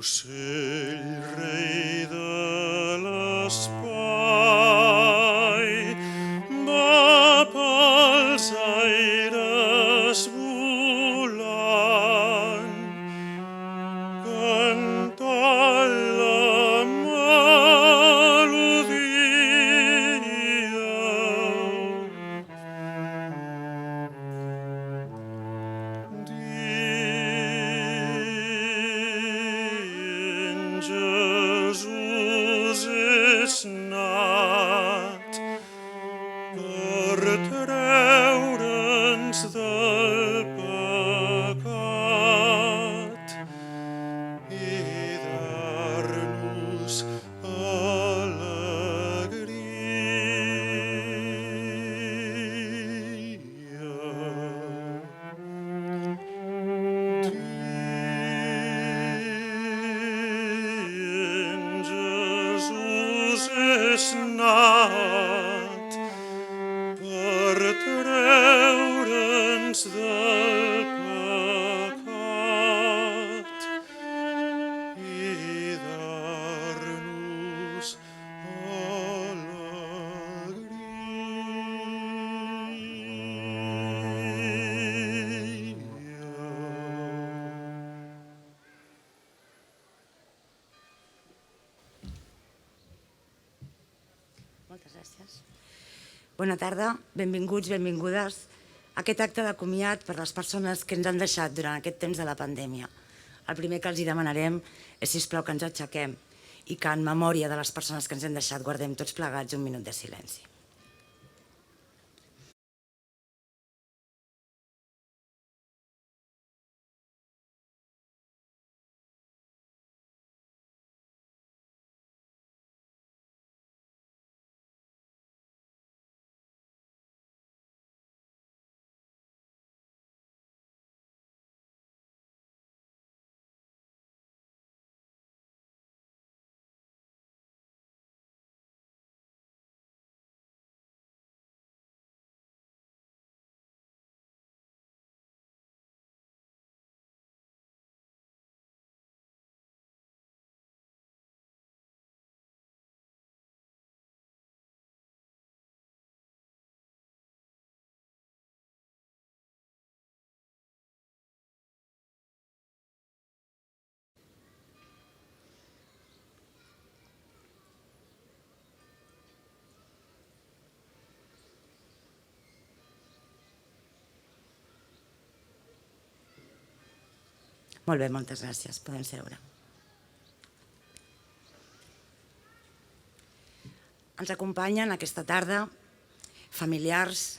Ocell, rei de l'espai, va pels aires volant, cantant la melodia. Jesús és nat per treure'ns del pecat i dar-nos alegria. Jesús és nat per treure'ns del pecat i dar-nos alegria. Moltes gràcies. Bona tarda, benvinguts, benvingudes a aquest acte de comiat per les persones que ens han deixat durant aquest temps de la pandèmia. El primer que els hi demanarem és, sisplau, que ens aixequem i que en memòria de les persones que ens hem deixat guardem tots plegats un minut de silenci. Molt bé, moltes gràcies. Podem seure. Ens acompanyen aquesta tarda familiars,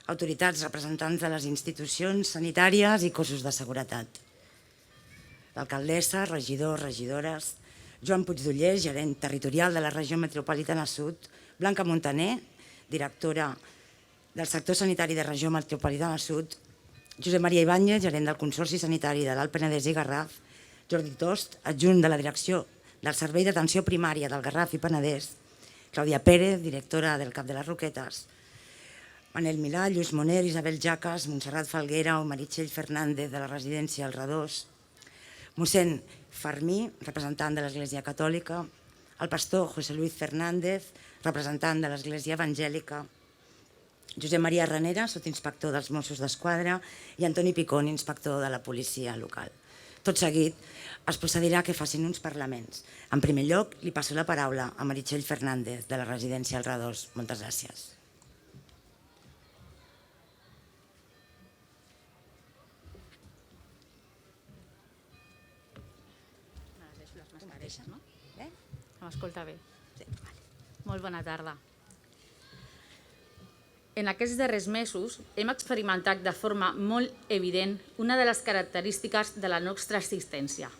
autoritats, representants de les institucions sanitàries i cossos de seguretat. L'alcaldessa, regidors, regidores, Joan Puigdoller, gerent territorial de la regió metropolitana sud, Blanca Montaner, directora del sector sanitari de regió metropolitana sud, Josep Maria Ibáñez, gerent del Consorci Sanitari de l'Alt Penedès i Garraf, Jordi Tost, adjunt de la direcció del Servei d'Atenció Primària del Garraf i Penedès, Clàudia Pérez, directora del CAP de les Roquetes, Manel Milà, Lluís Moner, Isabel Jaques, Montserrat Falguera o Meritxell Fernández de la residència El Redós, mossèn Fermí, representant de l'Església Catòlica, el pastor José Luis Fernández, representant de l'Església Evangèlica, Josep Maria Ranera, sotsinspector dels Mossos d'Esquadra, i Antoni Picón, inspector de la policia local. Tot seguit, es procedirà que facin uns parlaments. En primer lloc, li passo la paraula a Meritxell Fernández, de la residència El Redós. Moltes gràcies. M'escolta bé? Sí. Molt bona tarda. En aquests darrers mesos hem experimentat de forma molt evident una de les característiques de la nostra existència,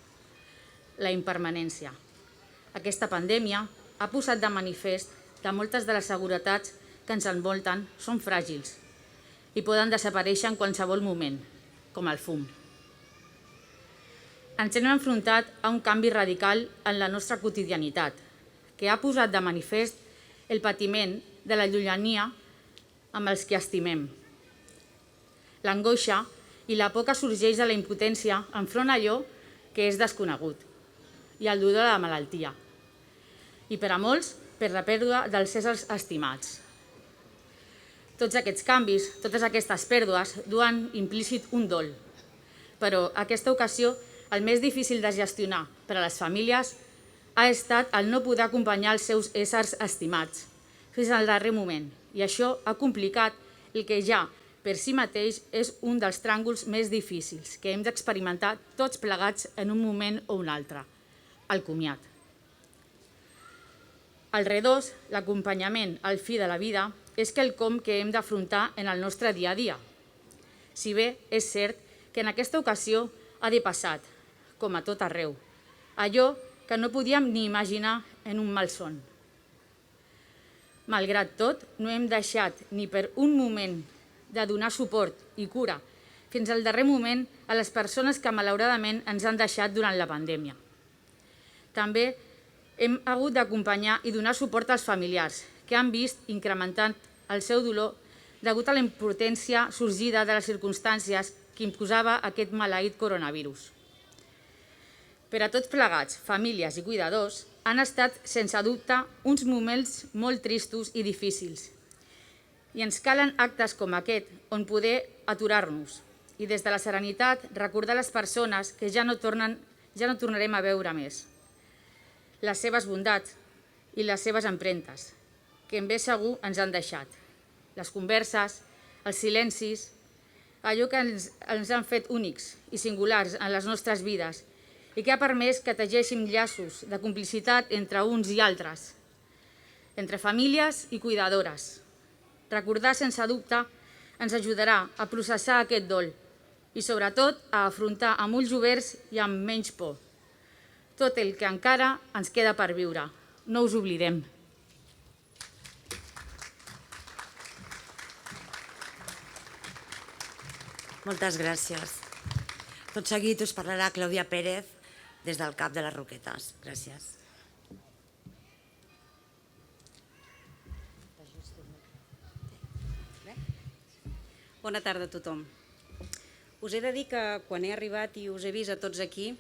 la impermanència. Aquesta pandèmia ha posat de manifest que moltes de les seguretats que ens envolten són fràgils i poden desaparèixer en qualsevol moment, com el fum. Ens hem enfrontat a un canvi radical en la nostra quotidianitat, que ha posat de manifest el patiment de la llunyania amb els que estimem. L'angoixa i la por que sorgeix de la impotència enfront a allò que és desconegut. i el dolor de la malaltia. I per a molts, per la pèrdua dels éssers estimats. Tots aquests canvis, totes aquestes pèrdues, duen implícit un dol. Però aquesta ocasió, el més difícil de gestionar per a les famílies ha estat el no poder acompanyar els seus éssers estimats fins al darrer moment. I això ha complicat el que ja, per si mateix, és un dels tràngols més difícils que hem d'experimentar tots plegats en un moment o un altre, el comiat. El redós, l'acompanyament al fi de la vida, és quelcom que hem d'afrontar en el nostre dia a dia. Si bé és cert que en aquesta ocasió ha depassat, com a tot arreu, allò que no podíem ni imaginar en un malson. Malgrat tot, no hem deixat ni per un moment de donar suport i cura fins al darrer moment a les persones que malauradament ens han deixat durant la pandèmia. També hem hagut d'acompanyar i donar suport als familiars que han vist incrementant el seu dolor degut a la impotència sorgida de les circumstàncies que imposava aquest maleït coronavirus. Per a tots plegats, famílies i cuidadors, han estat, sense dubte, uns moments molt tristos i difícils. I ens calen actes com aquest on poder aturar-nos i des de la serenitat recordar les persones que ja no tornarem a veure més. Les seves bondats i les seves empremtes, que ben segur ens han deixat. Les converses, els silencis, allò que ens han fet únics i singulars en les nostres vides i que ha permès que tegeixin llaços de complicitat entre uns i altres, entre famílies i cuidadores. Recordar sense dubte ens ajudarà a processar aquest dol i sobretot a afrontar amb ulls oberts i amb menys por tot el que encara ens queda per viure. No us oblidem. Moltes gràcies. Tot seguit us parlarà Clàudia Pérez des del CAP de les Roquetes. Gràcies. Bona tarda a tothom. Us he de dir que quan he arribat i us he vist a tots aquí,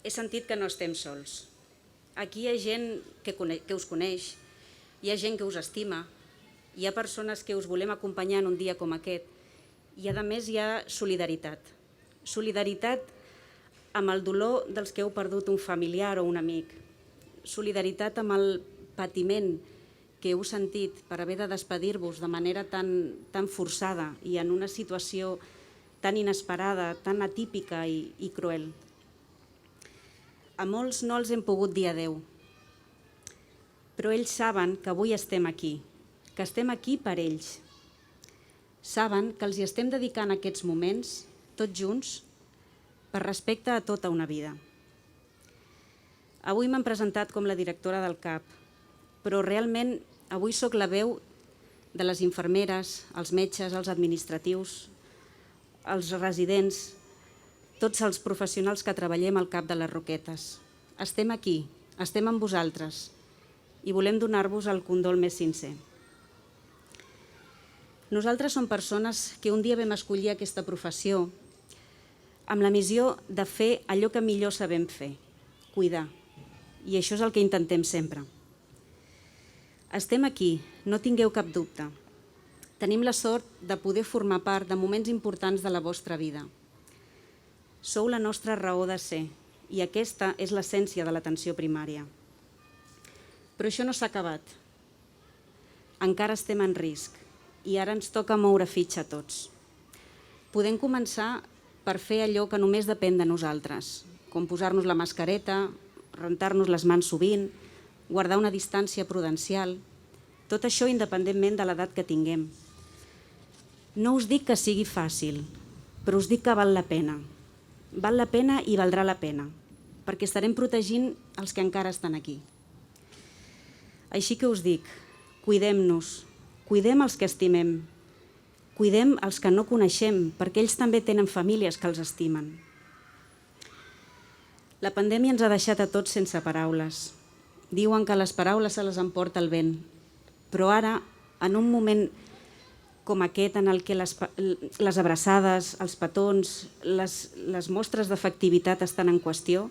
he sentit que no estem sols. Aquí hi ha gent que us coneix, hi ha gent que us estima, hi ha persones que us volem acompanyar en un dia com aquest i a més hi ha solidaritat. Solidaritat amb el dolor dels que heu perdut un familiar o un amic. Solidaritat amb el patiment que heu sentit per haver de despedir-vos de manera tan forçada i en una situació tan inesperada, tan atípica i cruel. A molts no els hem pogut dir adeu, però ells saben que avui estem aquí, que estem aquí per ells. Saben que els hi estem dedicant aquests moments, tots junts, per respecte a tota una vida. Avui m'han presentat com la directora del CAP, però realment avui sóc la veu de les infermeres, els metges, els administratius, els residents, tots els professionals que treballem al CAP de les Roquetes. Estem aquí, estem amb vosaltres i volem donar-vos el condol més sincer. Nosaltres som persones que un dia vam escollir aquesta professió amb la missió de fer allò que millor sabem fer, cuidar. I això és el que intentem sempre. Estem aquí, no tingueu cap dubte. Tenim la sort de poder formar part de moments importants de la vostra vida. Sou la nostra raó de ser i aquesta és l'essència de l'atenció primària. Però això no s'ha acabat. Encara estem en risc i ara ens toca moure fitxa a tots. Podem començar per fer allò que només depèn de nosaltres, com posar-nos la mascareta, rentar-nos les mans sovint, guardar una distància prudencial, tot això independentment de l'edat que tinguem. No us dic que sigui fàcil, però us dic que val la pena. Val la pena i valdrà la pena, perquè estarem protegint els que encara estan aquí. Així que us dic, cuidem-nos, cuidem els que estimem, cuidem els que no coneixem, perquè ells també tenen famílies que els estimen. La pandèmia ens ha deixat a tots sense paraules. Diuen que les paraules se les emporta el vent, però ara, en un moment com aquest en el que les abraçades, els petons, les mostres d'afectivitat estan en qüestió,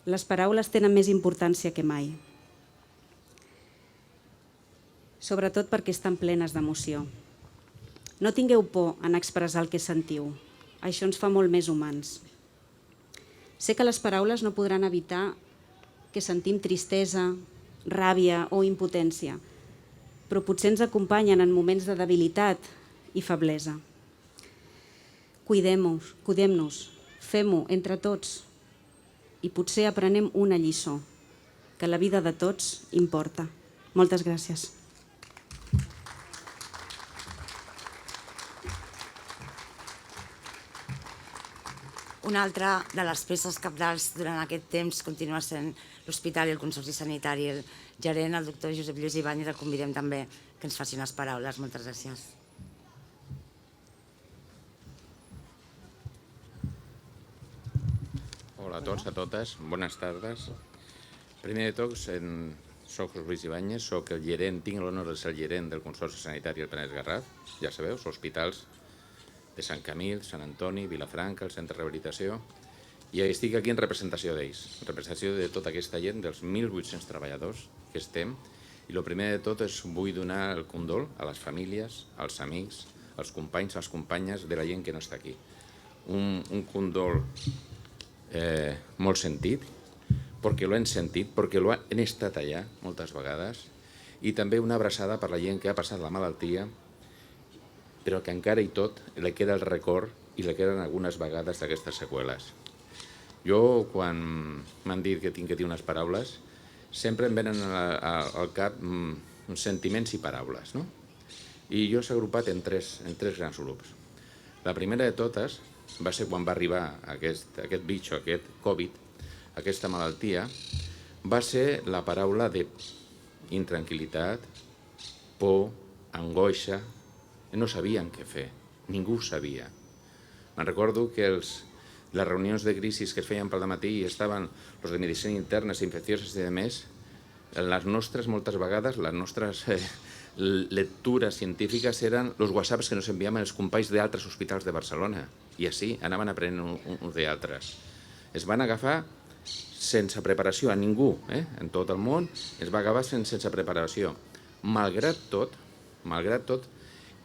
Les paraules tenen més importància que mai. Sobretot perquè estan plenes d'emoció. No tingueu por en expressar el que sentiu. Això ens fa molt més humans. Sé que les paraules no podran evitar que sentim tristesa, ràbia o impotència, però potser ens acompanyen en moments de debilitat i feblesa. Cuidem-nos, fem-ho entre tots i potser aprenem una lliçó, que la vida de tots importa. Moltes gràcies. Una altra de les peces cabdals durant aquest temps continua sent l'Hospital i el Consorci Sanitari. El gerent, el doctor Josep Lluís Ibáñez, el convidem també que ens faci unes paraules. Moltes gràcies. Hola a tots, a totes, bones tardes. Primer de tot, soc Lluís Ibáñez, soc el gerent, tinc l'honor de ser el gerent del Consorci Sanitari del Penedès Garraf. Ja sabeu, hospitals de Sant Camil, Sant Antoni, Vilafranca, el Centre de Rehabilitació, i estic aquí en representació d'ells, en representació de tota aquesta gent, dels 1.800 treballadors que estem, i el primer de tot és vull donar el condol a les famílies, als amics, als companys, a les companyes de la gent que no està aquí. Un condol molt sentit, perquè l'hem sentit, perquè l'hem estat allà moltes vegades, i també una abraçada per la gent que ha passat la malaltia, però que encara i tot li queda el record i li queden algunes vegades d'aquestes seqüeles. Jo, quan m'han dit que tinc que dir unes paraules, sempre em venen al cap sentiments i paraules, no? I jo s'ha agrupat en tres grans grups. La primera de totes va ser quan va arribar aquest bitxo, aquest Covid, aquesta malaltia, va ser la paraula de intranquil·litat, por, angoixa. No sabien què fer, ningú ho sabia. Me'n recordo que les reunions de crisi que es feien pel dematí i estaven els de medicina interna, infeccioses i demés, les nostres, moltes vegades, les nostres lectures científiques eren els whatsapps que ens enviaven els companys d'altres hospitals de Barcelona, i així anaven aprenent uns d'altres. Es van agafar sense preparació, a ningú, en tot el món, es va agafar sense preparació. Malgrat tot,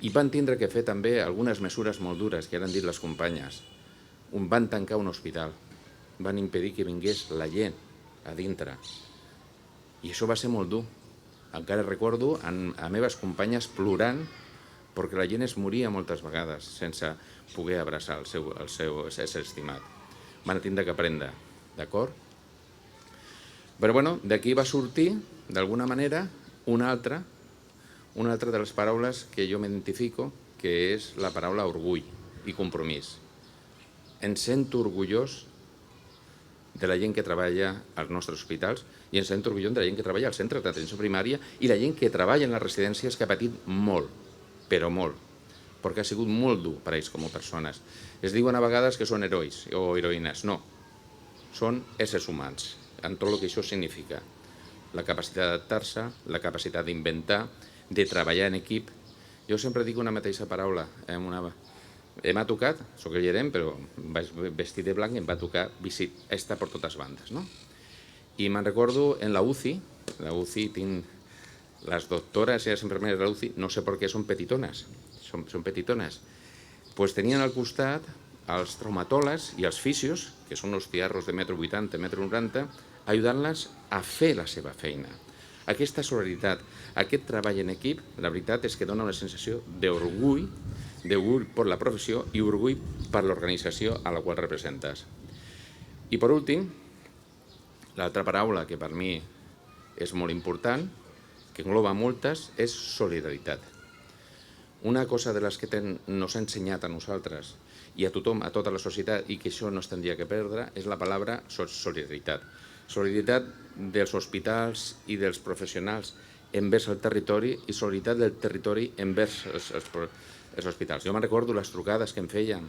i van tindre que fer també algunes mesures molt dures que han dit les companyes. Van tancar un hospital, van impedir que vingués la gent a dintre. I això va ser molt dur. Encara recordo a meves companyes plorant perquè la gent es moria moltes vegades sense poder abraçar el seu ésser estimat. Van tindre que aprendre, d'acord? Però bueno, d'aquí va sortir, d'alguna manera, una altra de les paraules que jo m'identifico, que és la paraula orgull i compromís. Em sento orgullós de la gent que treballa als nostres hospitals i em sento orgullós de la gent que treballa als centres d'atenció primària i la gent que treballa en les residències que ha patit molt, però molt, perquè ha sigut molt dur per a ells com a persones. Es diuen a vegades que són herois o heroïnes. No, són éssers humans, en tot el que això significa. La capacitat d'adaptar-se, la capacitat d'inventar, de treballar en equip. Jo sempre dic una mateixa paraula. M'ha tocat, soc el gerent, però vaig vestit de blanc i em va tocar estar per totes bandes. I me'n recordo en la UCI tinc les doctores i les infermeres de la UCI, no sé per què són petitones, doncs tenien al costat els traumatòlegs i els fisios, que són els tiarros de 1,80 m, 1,90 m, ajudant-les a fer la seva feina. Aquesta solidaritat, aquest treball en equip, la veritat és que dona una sensació d'orgull per la professió i orgull per l'organització a la qual representes. I per últim, l'altra paraula que per mi és molt important, que engloba moltes, és solidaritat. Una cosa de les que nos ha ensenyat a nosaltres i a tothom, a tota la societat, i que això no es tindria que perdre, és la paraula solidaritat. Solidaritat dels hospitals i dels professionals envers el territori i solidaritat del territori envers els hospitals. Jo me'n recordo les trucades que em feien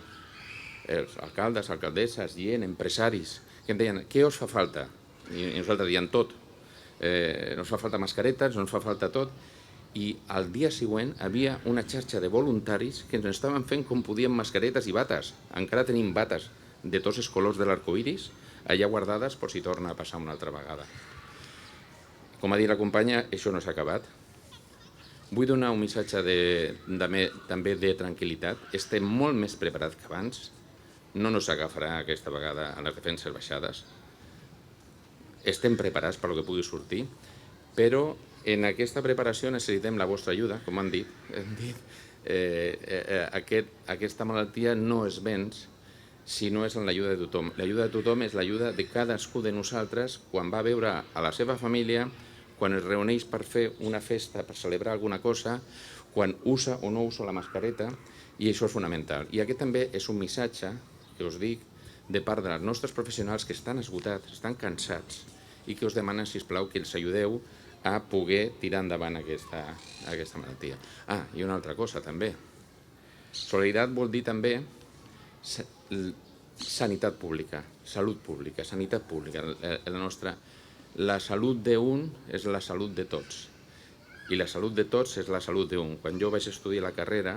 els alcaldes, alcaldesses, gent, empresaris, que em deien, què us fa falta? I nosaltres diem tot. No us fa falta mascaretes, no ens fa falta tot. I al dia següent havia una xarxa de voluntaris que ens estaven fent com podien mascaretes i bates. Encara tenim bates de tots els colors de l'arcoiris, allà guardades per si torna a passar una altra vegada. Com ha dit la companya, això no s'ha acabat. Vull donar un missatge també de tranquil·litat. Estem molt més preparats que abans. No ens agafarà aquesta vegada a les defenses baixades. Estem preparats per al que pugui sortir, però en aquesta preparació necessitem la vostra ajuda, com han dit. Aquesta malaltia no es venç si no és en l'ajuda de tothom. L'ajuda de tothom és l'ajuda de cadascú de nosaltres quan va veure a la seva família, quan es reuneix per fer una festa, per celebrar alguna cosa, quan usa o no usa la mascareta, i això és fonamental. I aquest també és un missatge que us dic de part dels nostres professionals que estan esgotats, estan cansats i que us demanen, sisplau, que els ajudeu a poder tirar endavant aquesta malaltia. I una altra cosa també. Solidaritat vol dir també sanitat pública, salut pública, sanitat pública. La salut d'un és la salut de tots i la salut de tots és la salut d'un. Quan jo vaig estudiar la carrera,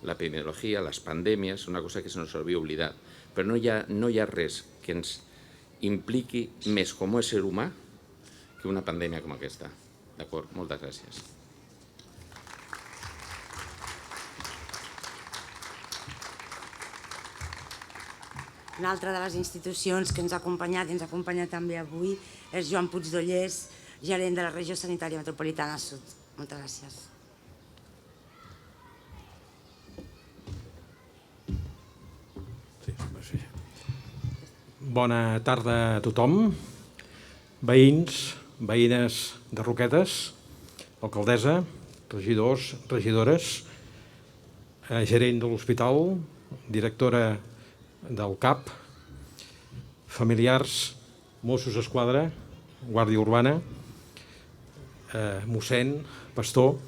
l'epidemiologia, les pandèmies, una cosa que se nos havia oblidat, però no hi ha res que ens impliqui més com a ésser humà que una pandèmia com aquesta. D'acord? Moltes gràcies. Una altra de les institucions que ens ha acompanyat i ens acompanya també avui és Joan Puigdollers, gerent de la Regió Sanitària Metropolitana Sud. Moltes gràcies. Bona tarda a tothom, veïns, veïnes de Roquetes, alcaldessa, regidors, regidores, gerent de l'hospital, directora del CAP, familiars, Mossos d'Esquadra, Guàrdia Urbana, mossèn, pastor.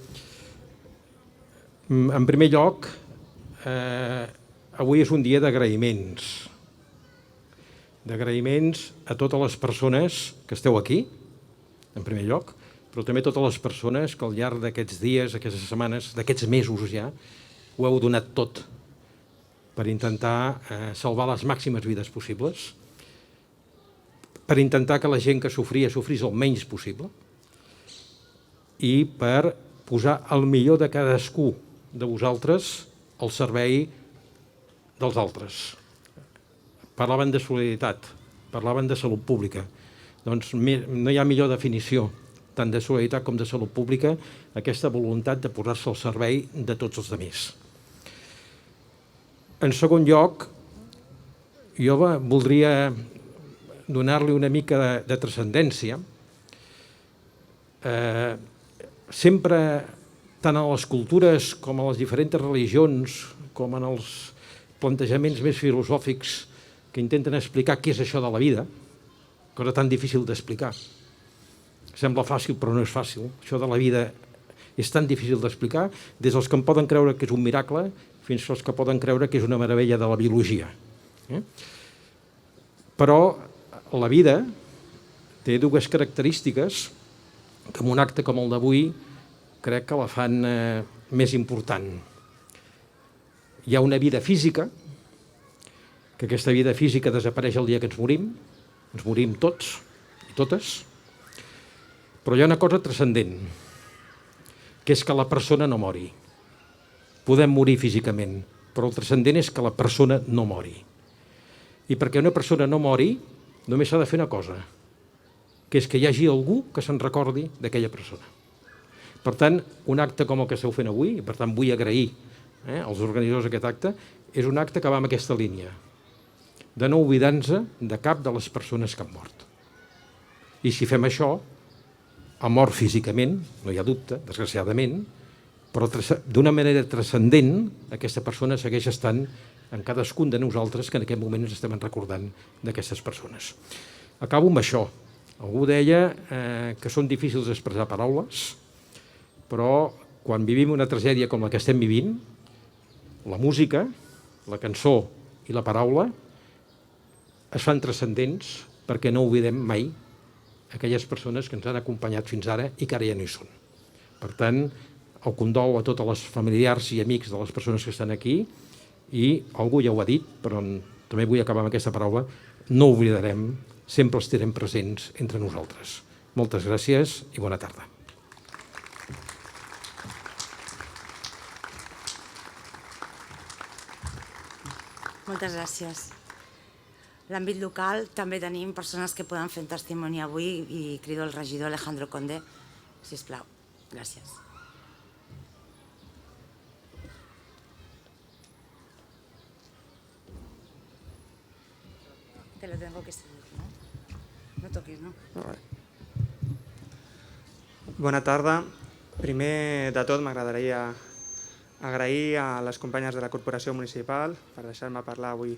En primer lloc, avui és un dia d'agraïments. D'agraïments a totes les persones que esteu aquí, en primer lloc, però també a totes les persones que al llarg d'aquests dies, aquestes setmanes, d'aquests mesos ja, ho heu donat tot per intentar salvar les màximes vides possibles, per intentar que la gent que sofrís el menys possible i per posar el millor de cadascú de vosaltres al servei dels altres. Parlaven de solidaritat, parlaven de salut pública. Doncs no hi ha millor definició, tant de solidaritat com de salut pública, aquesta voluntat de posar-se al servei de tots els altres. En segon lloc, jo voldria donar-li una mica de transcendència. Sempre, tant a les cultures com a les diferents religions, com en els plantejaments més filosòfics que intenten explicar què és això de la vida, cosa tan difícil d'explicar. Sembla fàcil, però no és fàcil. Això de la vida és tan difícil d'explicar, des dels que en poden creure que és un miracle fins als que poden creure que és una meravella de la biologia. Però la vida té dues característiques que en un acte com el d'avui crec que la fan més important. Hi ha una vida física, que aquesta vida física desapareix el dia que ens morim tots i totes, però hi ha una cosa transcendent, que és que la persona no mori. Podem morir físicament, però el transcendent és que la persona no mori. I perquè una persona no mori, només s'ha de fer una cosa, que és que hi hagi algú que se'n recordi d'aquella persona. Per tant, un acte com el que esteu fent avui, i per tant vull agrair als organitzadors d'aquest acte, és un acte que va en aquesta línia, de no oblidar-nos de cap de les persones que han mort. I si fem això, ha mort físicament, no hi ha dubte, desgraciadament, però d'una manera transcendent aquesta persona segueix estant en cadascun de nosaltres que en aquest moment ens estem recordant d'aquestes persones. Acabo amb això. Algú deia que són difícils d'expressar paraules, però quan vivim una tragèdia com la que estem vivint, la música, la cançó i la paraula es fan transcendents perquè no oblidem mai aquelles persones que ens han acompanyat fins ara i que ara ja no hi són. Per tant, el condol a totes les familiars i amics de les persones que estan aquí, i algú ja ho ha dit, però també vull acabar amb aquesta paraula, no oblidarem, sempre els tindrem presents entre nosaltres. Moltes gràcies i bona tarda. Moltes gràcies. L'àmbit local també tenim persones que poden fer un testimoni avui i crido el regidor Alejandro Conde, sisplau. Gràcies. Te lo tengo que seguir, ¿no? No toquis, no? Bona tarda. Primer de tot m'agradaria agrair a les companyes de la Corporació Municipal per deixar-me parlar avui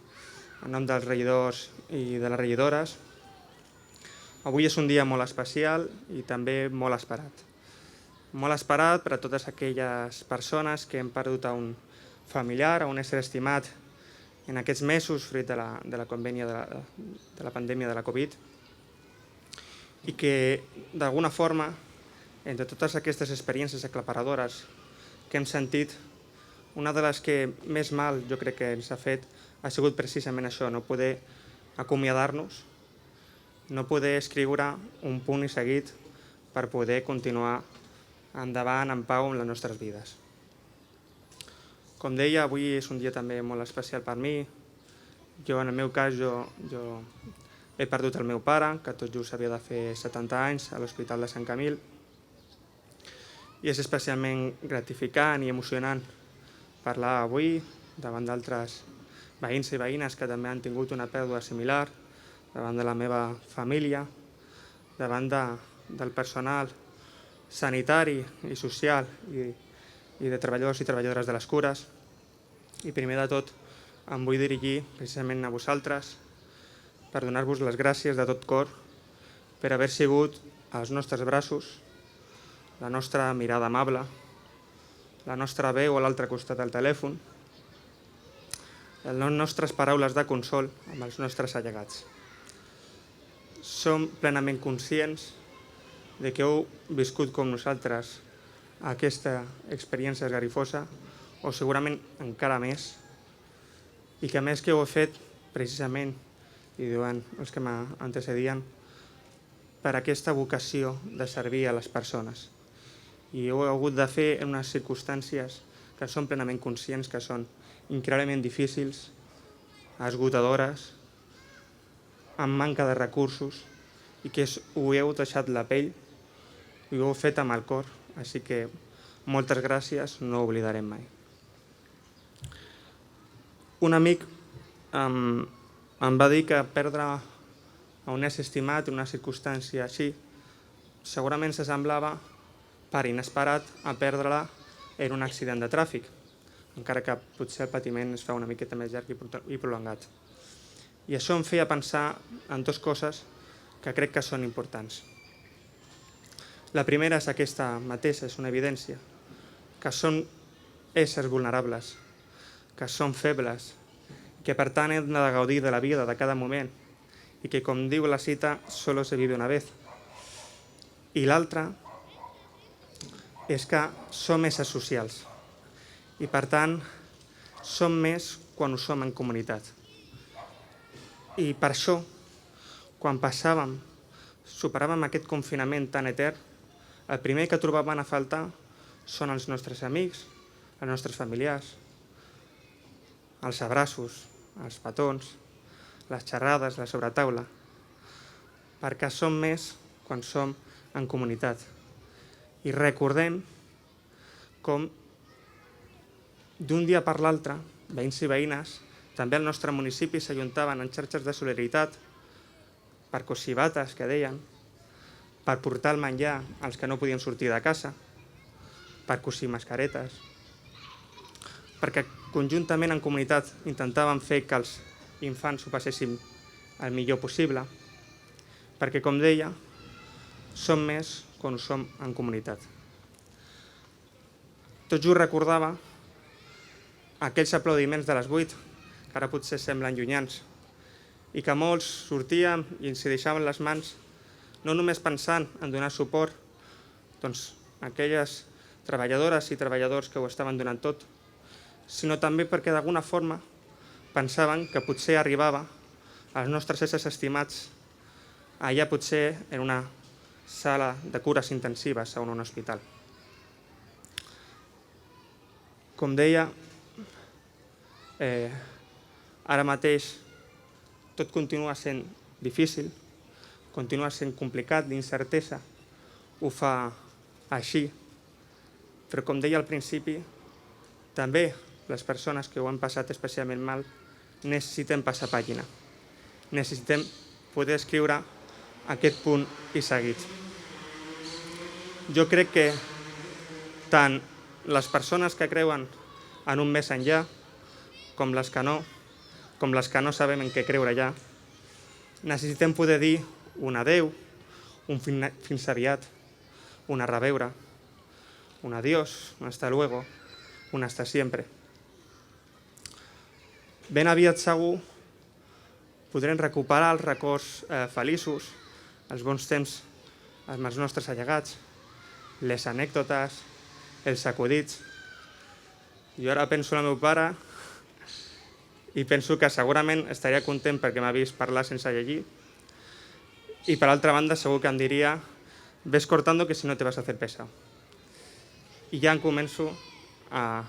en nom dels regidors i de les regidores. Avui és un dia molt especial i també molt esperat. Molt esperat per a totes aquelles persones que hem perdut a un familiar, a un ésser estimat en aquests mesos fruit de la pandèmia de la Covid i que d'alguna forma, entre totes aquestes experiències aclaparadores que hem sentit, una de les que més mal jo crec que ens ha fet ha sigut precisament això, no poder acomiadar-nos, no poder escriure un punt i seguit per poder continuar endavant en pau amb les nostres vides. Com deia, avui és un dia també molt especial per mi. Jo, en el meu cas, jo he perdut el meu pare, que tot just havia de fer 70 anys a l'Hospital de Sant Camil, i és especialment gratificant i emocionant parlar avui davant d'altres veïns i veïnes que també han tingut una pèrdua similar, davant de la meva família, davant del personal sanitari i social i de treballadors i treballadores de les cures. I primer de tot em vull dirigir precisament a vosaltres per donar-vos les gràcies de tot cor per haver sigut als nostres braços, la nostra mirada amable, la nostra veu a l'altre costat del telèfon, les nostres paraules de consol amb els nostres allegats. Som plenament conscients de que heu viscut com nosaltres aquesta experiència esgarrifosa, o segurament encara més, i que a més que ho he fet precisament, i diuen els que m'antecedien, per aquesta vocació de servir a les persones. I ho he hagut de fer en unes circumstàncies que som plenament conscients que són increïblement difícils, esgotadores, amb manca de recursos, i que ho heu deixat la pell i ho heu fet amb el cor. Així que moltes gràcies, no ho oblidarem mai. Un amic em va dir que perdre a un ésser estimat en una circumstància així segurament s'assemblava per inesperat a perdre-la en un accident de tràfic, encara que potser el patiment es fa una miqueta més llarg i prolongat. I això em feia pensar en dues coses que crec que són importants. La primera és aquesta mateixa, és una evidència, que són éssers vulnerables, que són febles, que per tant hem de gaudir de la vida de cada moment i que, com diu la cita, solo se vive una vez. I l'altra és que som éssers socials i, per tant, som més quan ho som en comunitat. I per això, quan superàvem aquest confinament tan etern, el primer que trobaven a faltar són els nostres amics, els nostres familiars, els abraços, els petons, les xerrades, la sobretaula, perquè som més quan som en comunitat. I recordem com d'un dia per l'altre, veïns i veïnes, també al nostre municipi s'ajuntaven en xarxes de solidaritat per cosir bates, que deien, per portar el menjar als que no podien sortir de casa, per cosir mascaretes, perquè conjuntament en comunitat intentàvem fer que els infants ho passessin el millor possible, perquè, com deia, som més quan ho som en comunitat. Tot just recordava aquells aplaudiments de les 8, que ara potser semblen llunyans, i que molts sortíem i ens deixaven les mans, no només pensant en donar suport a aquelles treballadores i treballadors que ho estaven donant tot, sinó també perquè d'alguna forma pensaven que potser arribava als nostres éssers estimats allà potser en una sala de cures intensives o en un hospital. Com deia, ara mateix tot continua sent difícil, continua sent complicat, d'incertesa, ho fa així, però com deia al principi, també les persones que ho han passat especialment mal necessitem passar pàgina, necessitem poder escriure aquest punt i seguit. Jo crec que tant les persones que creuen en un més enllà com les que no sabem en què creure ja, necessitem poder dir un adeu, un fins aviat, un a reveure, un adiós, un hasta luego, un hasta siempre. Ben aviat segur podrem recuperar els records feliços, els bons temps amb els nostres allegats, les anècdotes, els acudits. Jo ara penso en el meu pare i penso que segurament estaria content perquè m'ha vist parlar sense llegir i per altra banda segur que em diria ves cortando que si no te vas a hacer pesado. I ja em començo a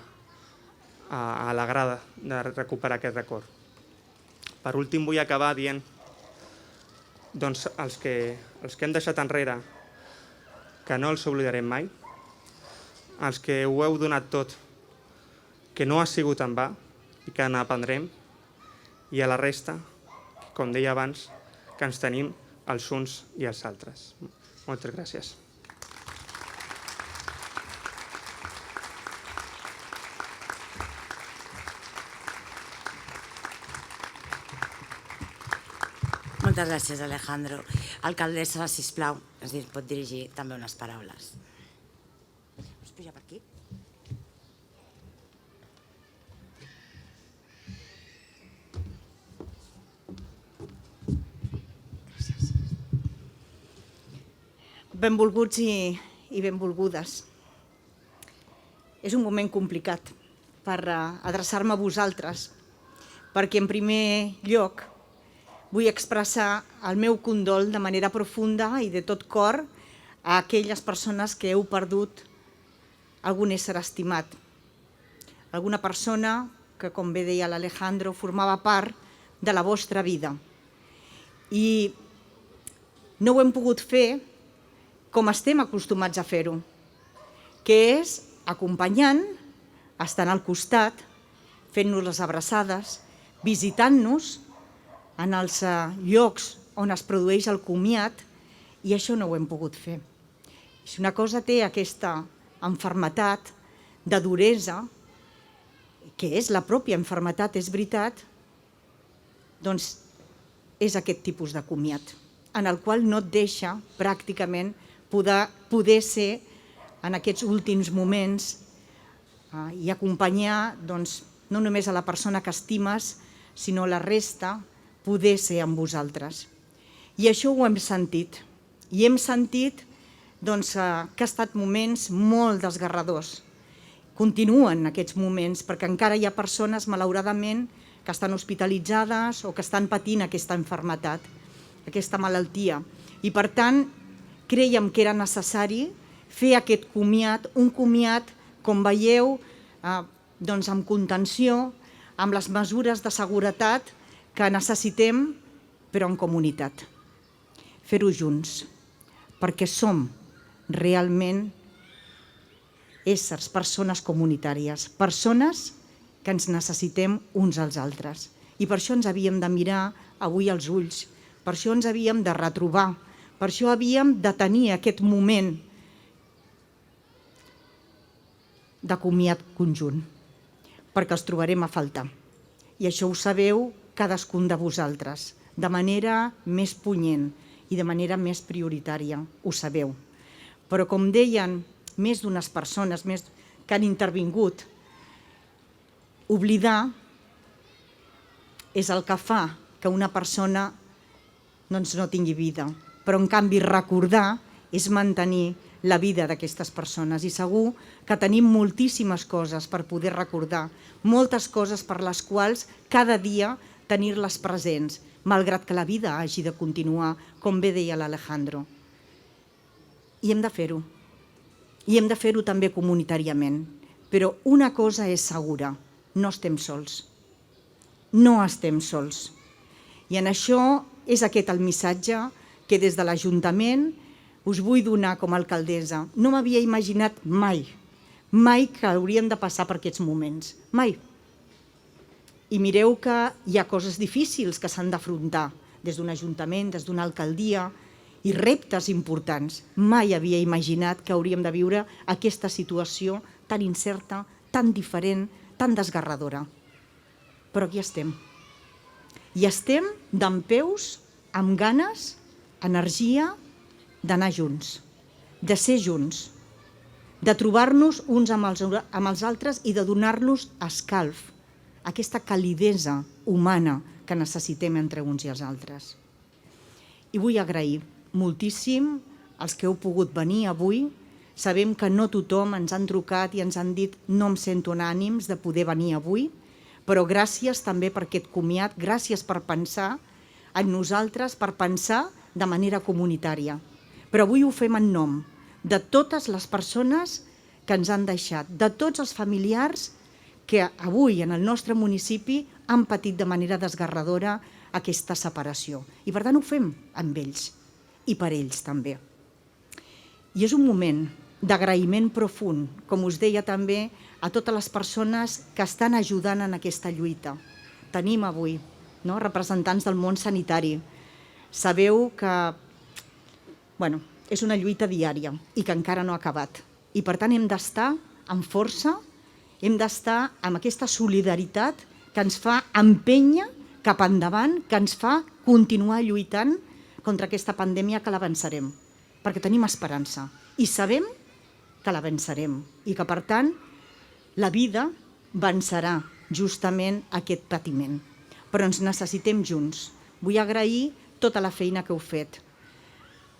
alegrar de recuperar aquest record. Per últim vull acabar dient doncs, els que hem deixat enrere que no els oblidarem mai, els que ho heu donat tot, que no ha sigut en va i que n'aprendrem, i a la resta, com deia abans, que ens tenim els uns i els altres. Moltes gràcies. Moltes gràcies, Alejandro. Alcaldessa, sisplau, ens pot dirigir també unes paraules. Vols pujar per aquí? Benvolguts i benvolgudes. És un moment complicat per adreçar-me a vosaltres, perquè en primer lloc vull expressar el meu condol de manera profunda i de tot cor a aquelles persones que heu perdut algun ésser estimat. Alguna persona que, com bé deia l'Alejandro, formava part de la vostra vida. I no ho hem pogut fer com estem acostumats a fer-ho, que és acompanyant, estant al costat, fent-nos les abraçades, visitant-nos en els llocs on es produeix el comiat, i això no ho hem pogut fer. Si una cosa té aquesta malaltia de duresa, que és la pròpia malaltia, és veritat, doncs és aquest tipus de comiat, en el qual no et deixa pràcticament poder ser en aquests últims moments i acompanyar no només a la persona que estimes, sinó la resta, poder ser amb vosaltres. I això ho hem sentit. I hem sentit que ha estat moments molt desgarradors. Continuen aquests moments perquè encara hi ha persones, malauradament, que estan hospitalitzades o que estan patint aquesta malaltia, aquesta malaltia. I per tant, crèiem que era necessari fer aquest comiat, un comiat, com veieu, amb contenció, amb les mesures de seguretat que necessitem, però en comunitat. Fer-ho junts, perquè som realment éssers, persones comunitàries, persones que ens necessitem uns als altres. I per això ens havíem de mirar avui als ulls, per això ens havíem de retrobar, per això havíem de tenir aquest moment de comiat conjunt, perquè els trobarem a faltar. I això ho sabeu cadascun de vosaltres, de manera més punyent i de manera més prioritària, ho sabeu. Però com deien més d'unes persones que han intervingut, oblidar és el que fa que una persona no tingui vida, però en canvi recordar és mantenir la vida d'aquestes persones i segur que tenim moltíssimes coses per poder recordar, moltes coses per les quals cada dia tenir-les presents, malgrat que la vida hagi de continuar, com bé deia l'Alejandro. I hem de fer-ho. I hem de fer-ho també comunitàriament. Però una cosa és segura, no estem sols. No estem sols. I en això és aquest el missatge que des de l'Ajuntament us vull donar com a alcaldessa. No m'havia imaginat mai que hauríem de passar per aquests moments. Mai. I mireu que hi ha coses difícils que s'han d'afrontar des d'un ajuntament, des d'una alcaldia, i reptes importants. Mai havia imaginat que hauríem de viure aquesta situació tan incerta, tan diferent, tan desgarradora. Però aquí estem. I estem dempeus, amb ganes, energia, d'anar junts, de ser junts, de trobar-nos uns amb els altres i de donar-nos escalf, aquesta calidesa humana que necessitem entre uns i els altres. I vull agrair moltíssim els que heu pogut venir avui. Sabem que no tothom ens han trucat i ens han dit no em sento en ànims de poder venir avui, però gràcies també per aquest comiat, gràcies per pensar en nosaltres, per pensar de manera comunitària. Però avui ho fem en nom de totes les persones que ens han deixat, de tots els familiars que avui en el nostre municipi han patit de manera desgarradora aquesta separació. I per tant ho fem amb ells i per ells també. I és un moment d'agraïment profund, com us deia també, a totes les persones que estan ajudant en aquesta lluita. Tenim avui representants del món sanitari. Sabeu que és una lluita diària i que encara no ha acabat. I per tant hem d'estar amb força, hem d'estar amb aquesta solidaritat que ens fa empènyer cap endavant, que ens fa continuar lluitant contra aquesta pandèmia, que la vencerem, perquè tenim esperança i sabem que la vencerem i que, per tant, la vida vencerà justament aquest patiment. Però ens necessitem junts. Vull agrair tota la feina que heu fet.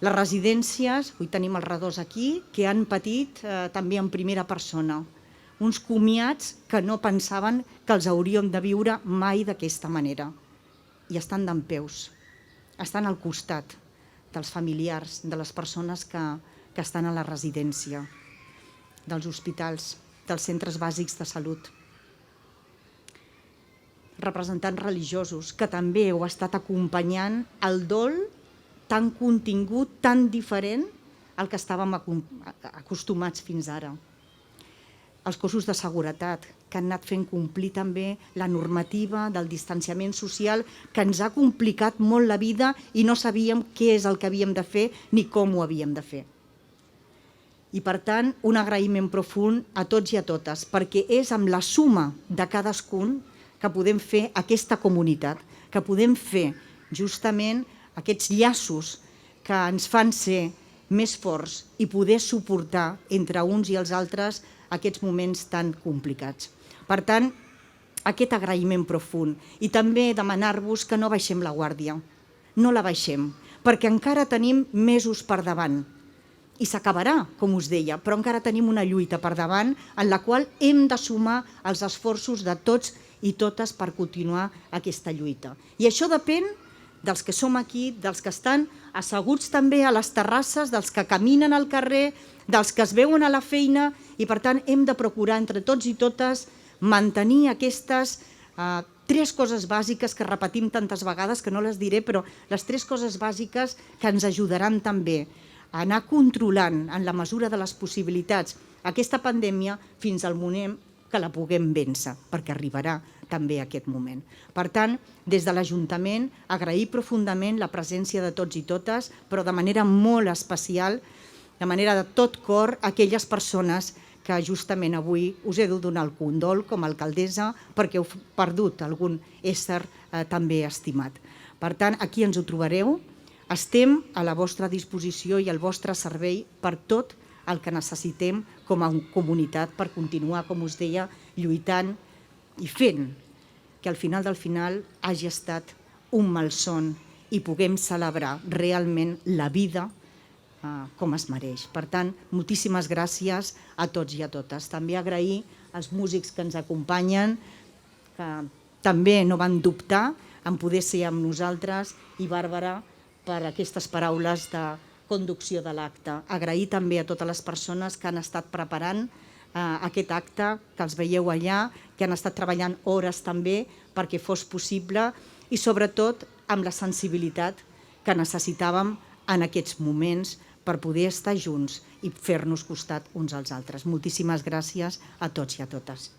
Les residències, avui tenim els redors aquí, que han patit també en primera persona. Uns comiats que no pensaven que els hauríem de viure mai d'aquesta manera. I estan dempeus, estan al costat dels familiars, de les persones que estan a la residència, dels hospitals, dels centres bàsics de salut. Representants religiosos que també heu estat acompanyant el dol tan contingut, tan diferent al que estàvem acostumats fins ara. Els cossos de seguretat que han anat fent complir també la normativa del distanciament social, que ens ha complicat molt la vida i no sabíem què és el que havíem de fer ni com ho havíem de fer. I per tant, un agraïment profund a tots i a totes, perquè és amb la suma de cadascun que podem fer aquesta comunitat, que podem fer justament aquests llaços que ens fan ser més forts i poder suportar entre uns i els altres aquests moments tan complicats. Per tant, aquest agraïment profund i també demanar-vos que no baixem la guàrdia, no la baixem, perquè encara tenim mesos per davant. I s'acabarà, com us deia, però encara tenim una lluita per davant en la qual hem de sumar els esforços de tots i totes per continuar aquesta lluita. I això depèn dels que som aquí, dels que estan asseguts també a les terrasses, dels que caminen al carrer, dels que es veuen a la feina, i per tant hem de procurar entre tots i totes mantenir aquestes tres coses bàsiques que repetim tantes vegades que no les diré, però les tres coses bàsiques que ens ajudaran també a anar controlant en la mesura de les possibilitats aquesta pandèmia fins al moment que la puguem vèncer, perquè arribarà també aquest moment. Per tant, des de l'Ajuntament, agrair profundament la presència de tots i totes, però de manera molt especial, de manera de tot cor, a aquelles persones que justament avui us he de donar el condol com a alcaldessa perquè heu perdut algun ésser també estimat. Per tant, aquí ens ho trobareu. Estem a la vostra disposició i al vostre servei per tot el que necessitem com a comunitat per continuar, com us deia, lluitant i fent que al final del final hagi estat un malson i puguem celebrar realment la vida com es mereix. Per tant, moltíssimes gràcies a tots i a totes. També agrair als músics que ens acompanyen, que també no van dubtar en poder ser amb nosaltres, i Bàrbara per aquestes paraules de conducció de l'acte. Agrair també a totes les persones que han estat preparant aquest acte, que els veieu allà, que han estat treballant hores també perquè fos possible, i sobretot amb la sensibilitat que necessitàvem en aquests moments per poder estar junts i fer-nos costat uns als altres. Moltíssimes gràcies a tots i a totes.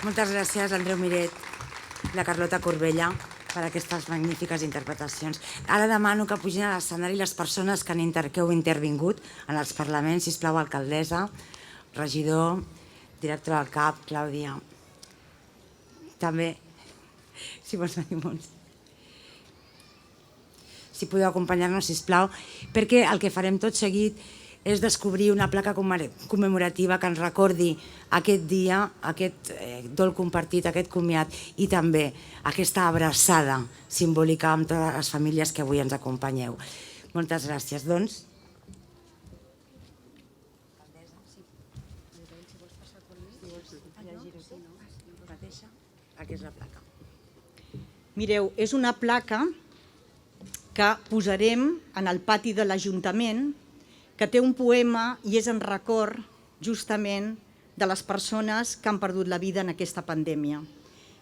Moltes gràcies, Andreu Miret, la Carlota Corbella, per aquestes magnífiques interpretacions. Ara demano que pugin a l'escenari les persones que heu intervingut en els parlaments. Sisplau, alcaldessa, regidor, directora del CAP, Clàudia. També, si vols venir molts. Si podeu acompanyar-nos, sisplau, perquè el que farem tot seguit és descobrir una placa commemorativa que ens recordi aquest dia, aquest dol compartit, aquest comiat i també aquesta abraçada simbòlica amb totes les famílies que avui ens acompanyeu. Moltes gràcies. Doncs, aquí és la placa. Mireu, és una placa que posarem en el pati de l'Ajuntament, que té un poema i és en record justament de les persones que han perdut la vida en aquesta pandèmia.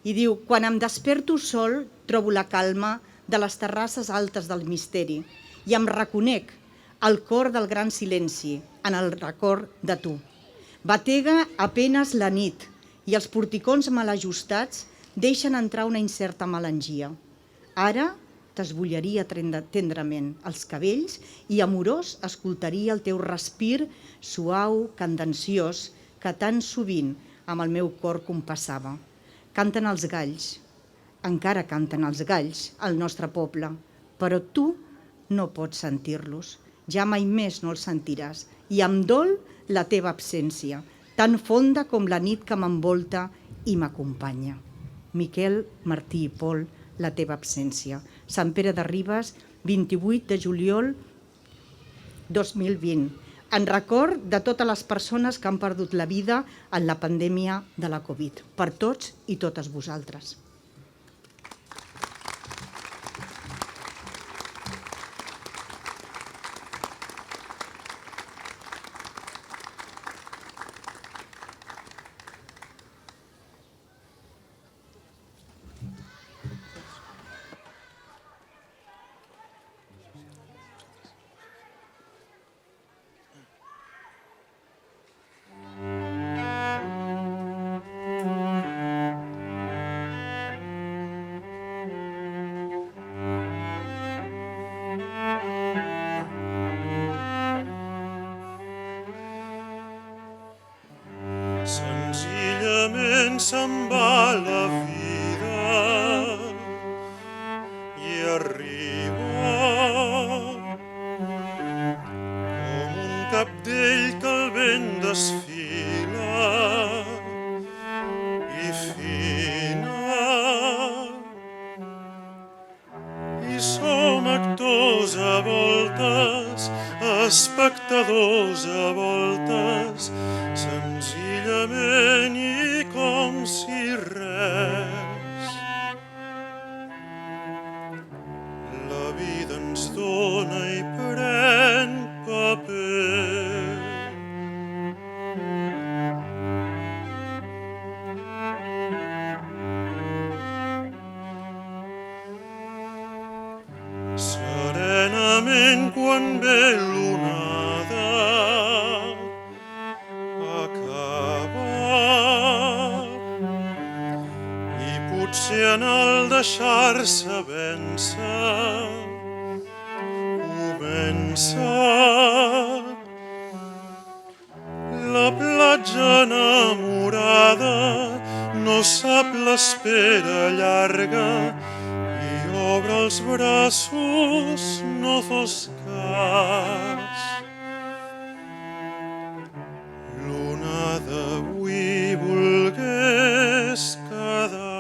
I diu: quan em desperto sol trobo la calma de les terrasses altes del misteri i em reconec al cor del gran silenci en el record de tu. Batega apenes la nit i els porticons mal ajustats deixen entrar una incerta melangia. Ara t'esbullaria tendrament els cabells i amorós escoltaria el teu respir suau, candenciós, que tan sovint amb el meu cor compassava. Canten els galls, encara canten els galls al nostre poble, però tu no pots sentir-los, ja mai més no els sentiràs, i em dol la teva absència, tan fonda com la nit que m'envolta i m'acompanya. Miquel, Martí i Pol, la teva absència. Sant Pere de Ribes, 28 de juliol 2020. En record de totes les persones que han perdut la vida en la pandèmia de la Covid. Per tots i totes vosaltres. Senzillament se'n va la vida i arriba com un cabdell que el vent desfila i fina. I som actors a voltes, espectadors a voltes, senzillament i com si res. La vida ens dona i pren paper. Serenament quan ve l'onada potser en el deixar-se vèncer comença la platja enamorada, no sap l'espera llarga i obre els braços, no fos cas. L'onada avui volgués quedar.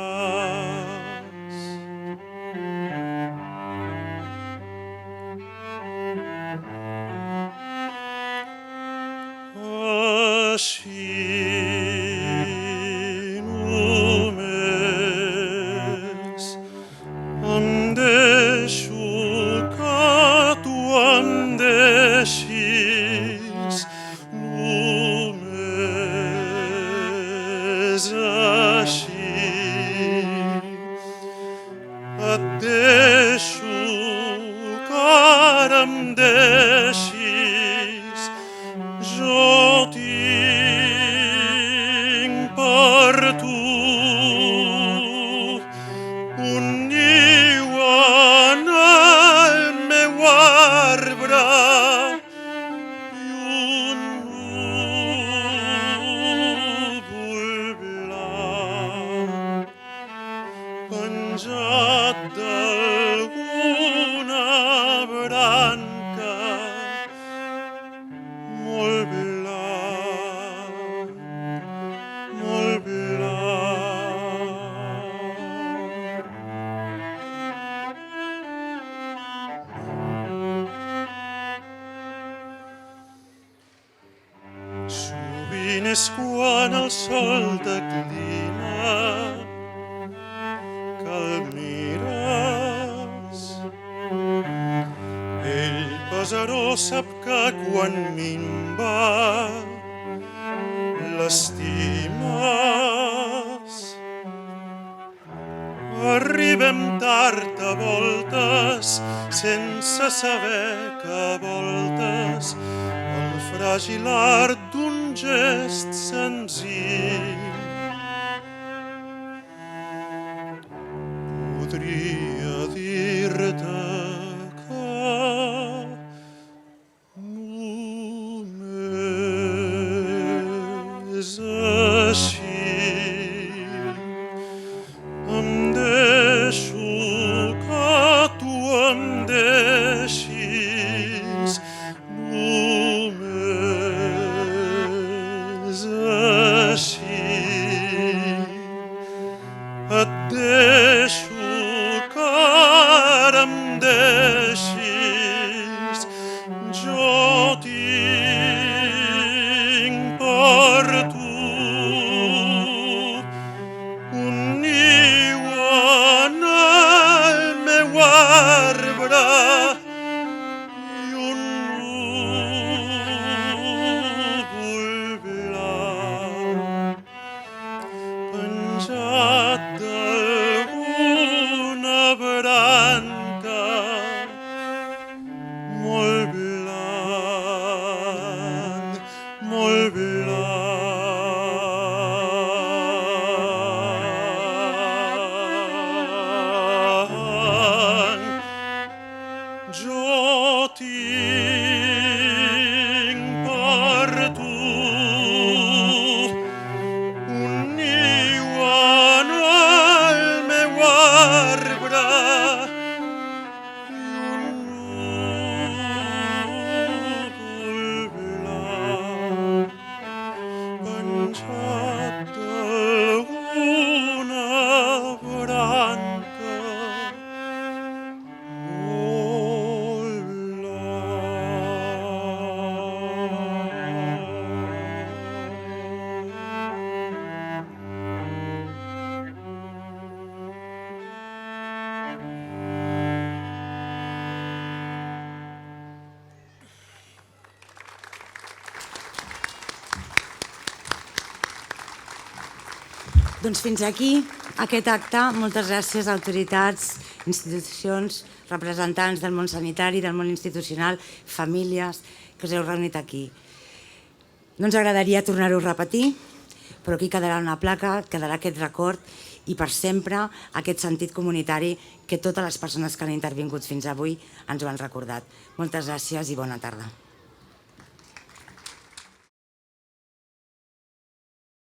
Així només em deixo que tu em deixis quin és quan el sol declina, que el mires. Ell pesarós sap que quan minva l'estimes. Arribem tard a voltes, sense saber que a voltes el fràgil art d'un gest senzill podria dir-te que només així em deixo que tu em deixis, només així. Et deixo que ara em deixis, jo tinc per tu un niu en el meu arbre i un núvol blanc penjat d'alguna branca molt blanc, molt blanc. Jo tinc per tu un niu en el meu arbre i un núvol blanc penjat d'alguna branca molt Doncs fins aquí aquest acte. Moltes gràcies a autoritats, institucions, representants del món sanitari, del món institucional, famílies que us heu reunit aquí. No ens agradaria tornar-ho a repetir, però aquí quedarà una placa, quedarà aquest record i per sempre aquest sentit comunitari que totes les persones que han intervingut fins avui ens ho han recordat. Moltes gràcies i bona tarda.